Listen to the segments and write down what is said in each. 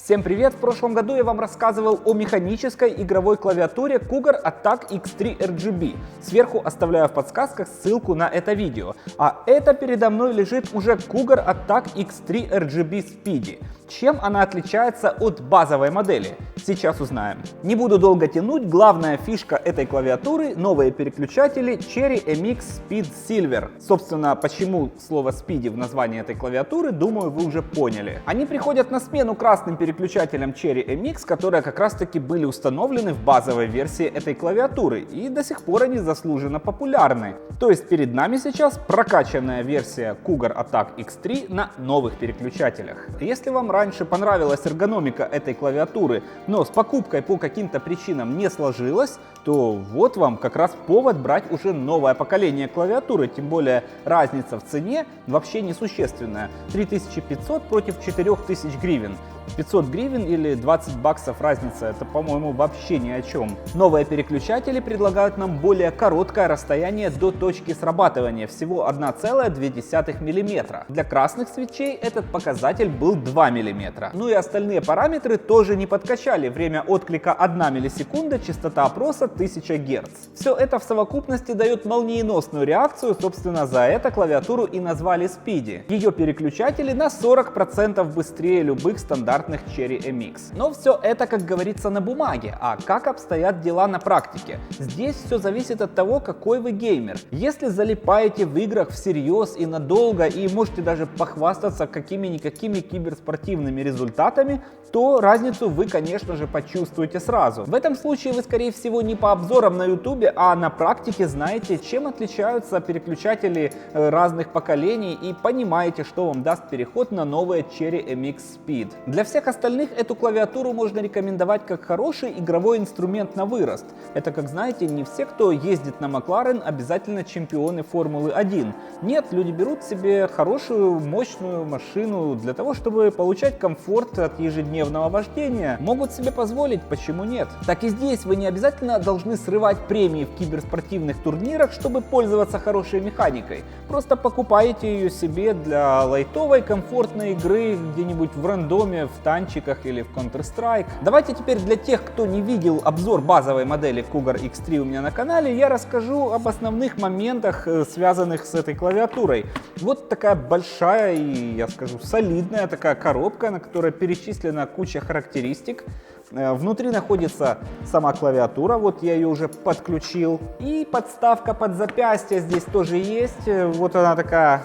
Всем привет! В прошлом году я вам рассказывал о механической игровой клавиатуре Cougar Attack X3 RGB. Сверху оставляю в подсказках ссылку на это видео. А это передо мной лежит уже Cougar Attack X3 RGB Speedy. Чем она отличается от базовой модели? Сейчас узнаем. Не буду долго тянуть, главная фишка этой клавиатуры — новые переключатели Cherry MX Speed Silver. Собственно, почему слово Speedy в названии этой клавиатуры, думаю, вы уже поняли. Они приходят на смену красным переключателям Cherry MX, которые как раз таки были установлены в базовой версии этой клавиатуры, и до сих пор они заслуженно популярны. То есть перед нами сейчас прокачанная версия Cougar Attack X3 на новых переключателях. Если вам раньше понравилась эргономика этой клавиатуры, но с покупкой по каким-то причинам не сложилось, то вот вам как раз повод брать уже новое поколение клавиатуры, тем более разница в цене вообще несущественная. 3500 против 4000 гривен. 500 гривен или 20 баксов разница, это, по-моему, вообще ни о чем. Новые переключатели предлагают нам более короткое расстояние до точки срабатывания, всего 1,2 мм. Для красных свечей этот показатель был 2 мм. Ну и остальные параметры тоже не подкачали. Время отклика 1 миллисекунда, частота опроса 1000 Гц. Все это в совокупности дает молниеносную реакцию, собственно, за это клавиатуру и назвали Speedy. Ее переключатели на 40% быстрее любых стандартных Cherry MX. Но все это, как говорится, на бумаге. А как обстоят дела на практике? Здесь все зависит от того, какой вы геймер. Если залипаете в играх всерьез и надолго, и можете даже похвастаться какими-никакими киберспортивными результатами, то разницу вы, конечно же, почувствуете сразу. В этом случае вы, скорее всего, не по обзорам на YouTube, а на практике знаете, чем отличаются переключатели разных поколений, и понимаете, что вам даст переход на новые Cherry MX Speed. Для всех остальных эту клавиатуру можно рекомендовать как хороший игровой инструмент на вырост. Это, как знаете, не все, кто ездит на Макларен, обязательно чемпионы Формулы-1. Нет, люди берут себе хорошую, мощную машину для того, чтобы получать комфорт от ежедневного вождения. Могут себе позволить, почему нет? Так и здесь вы не обязательно должны срывать премии в киберспортивных турнирах, чтобы пользоваться хорошей механикой. Просто покупаете ее себе для лайтовой, комфортной игры где-нибудь в рандоме, в танчиках или в Counter-Strike. Давайте теперь для тех, кто не видел обзор базовой модели Cougar X3 у меня на канале, я расскажу об основных моментах, связанных с этой клавиатурой. Вот такая большая и, я скажу, солидная такая коробка, на которой перечислена куча характеристик. Внутри находится сама клавиатура, вот я ее уже подключил. И подставка под запястье здесь тоже есть. Вот она такая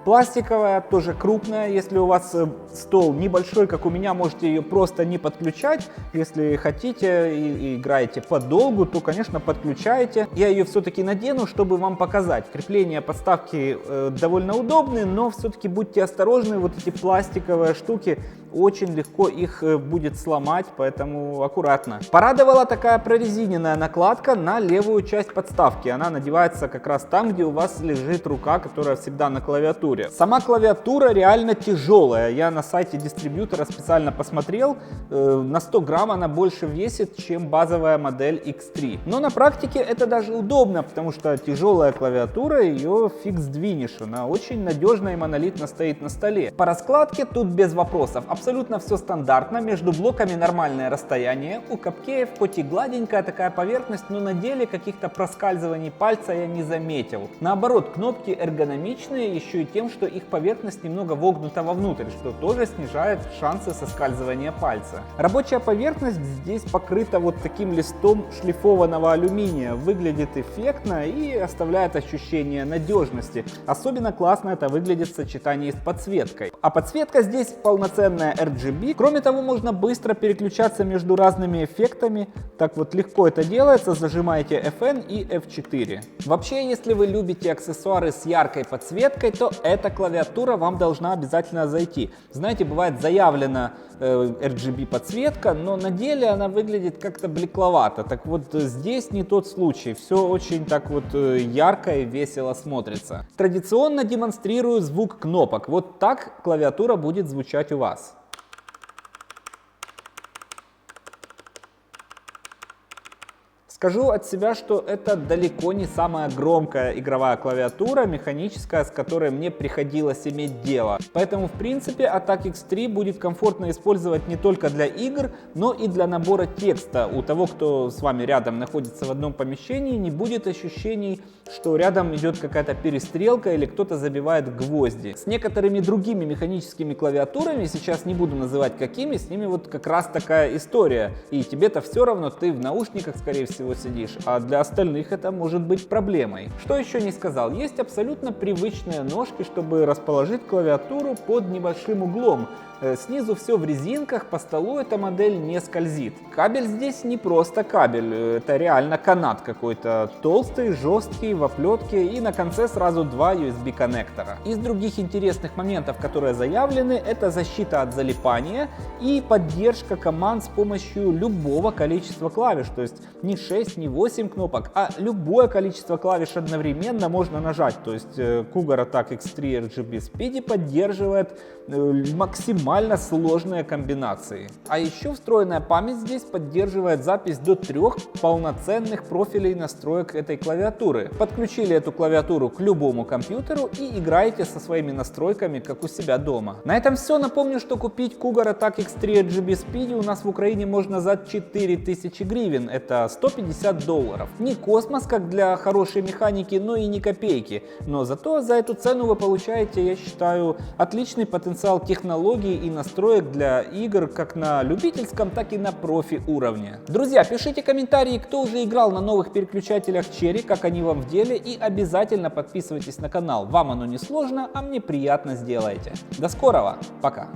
пластиковая, тоже крупная. Если у вас стол небольшой, как у меня, можете ее просто не подключать. Если хотите и играете подолгу, то, конечно, подключаете. Я ее все-таки надену, чтобы вам показать. Крепление подставки довольно удобные, но все-таки будьте осторожны. Вот эти пластиковые штуки, очень легко их будет сломать, поэтому аккуратно. Порадовала такая прорезиненная накладка на левую часть подставки. Она надевается как раз там, где у вас лежит рука, которая всегда на клавиатуре. Сама клавиатура реально тяжелая. Я на сайте дистрибьютора специально посмотрел. На 100 грамм она больше весит, чем базовая модель X3. Но на практике это даже удобно, потому что тяжелая клавиатура, ее фиг сдвинешь. Она очень надежно и монолитно стоит на столе. По раскладке тут без вопросов. Абсолютно все стандартно, между блоками нормальное расстояние, у капкеев хоть и гладенькая такая поверхность, но на деле каких-то проскальзываний пальца я не заметил. Наоборот, кнопки эргономичные еще и тем, что их поверхность немного вогнута вовнутрь, что тоже снижает шансы соскальзывания пальца. Рабочая поверхность здесь покрыта вот таким листом шлифованного алюминия, выглядит эффектно и оставляет ощущение надежности. Особенно классно это выглядит в сочетании с подсветкой. А подсветка здесь полноценная RGB. Кроме того, можно быстро переключаться между разными эффектами. Так вот легко это делается, зажимаете FN и F4. Вообще, если вы любите аксессуары с яркой подсветкой, то эта клавиатура вам должна обязательно зайти. Знаете, бывает заявлена RGB подсветка, но на деле она выглядит как-то блекловато. Так вот здесь не тот случай. Все очень так вот ярко и весело смотрится. Традиционно демонстрирую звук кнопок. Вот так клавиатура будет звучать у вас. Скажу от себя, что это далеко не самая громкая игровая клавиатура механическая, с которой мне приходилось иметь дело. Поэтому, в принципе, Attack X3 будет комфортно использовать не только для игр, но и для набора текста. У того, кто с вами рядом находится в одном помещении, не будет ощущений, что рядом идет какая-то перестрелка или кто-то забивает гвозди. С некоторыми другими механическими клавиатурами, сейчас не буду называть какими, с ними вот как раз такая история. И тебе-то все равно, ты в наушниках, скорее всего, сидишь, а для остальных это может быть проблемой. Что еще не сказал, есть абсолютно привычные ножки, чтобы расположить клавиатуру под небольшим углом. Снизу все в резинках, по столу эта модель не скользит. Кабель здесь не просто кабель, это реально канат какой-то, толстый, жесткий, в оплетке, и на конце сразу два USB коннектора. Из других интересных моментов, которые заявлены, это защита от залипания и поддержка команд с помощью любого количества клавиш, то есть не 6, не 8 кнопок, а любое количество клавиш одновременно можно нажать. То есть Cougar Attack X3 RGB Speedy поддерживает максимально сложные комбинации. А еще встроенная память здесь поддерживает запись до 3 полноценных профилей настроек этой клавиатуры. Подключили эту клавиатуру к любому компьютеру и играете со своими настройками, как у себя дома. На этом все. Напомню, что купить Cougar Attack X3 RGB Speedy у нас в Украине можно за 4000 гривен, это $150. Не космос, как для хорошей механики, но и не копейки. Но зато за эту цену вы получаете, я считаю, отличный потенциал технологий и настроек для игр как на любительском, так и на профи уровне. Друзья, пишите комментарии, кто уже играл на новых переключателях Cherry, как они вам в деле, и обязательно подписывайтесь на канал. Вам оно не сложно, а мне приятно сделаете. До скорого, пока!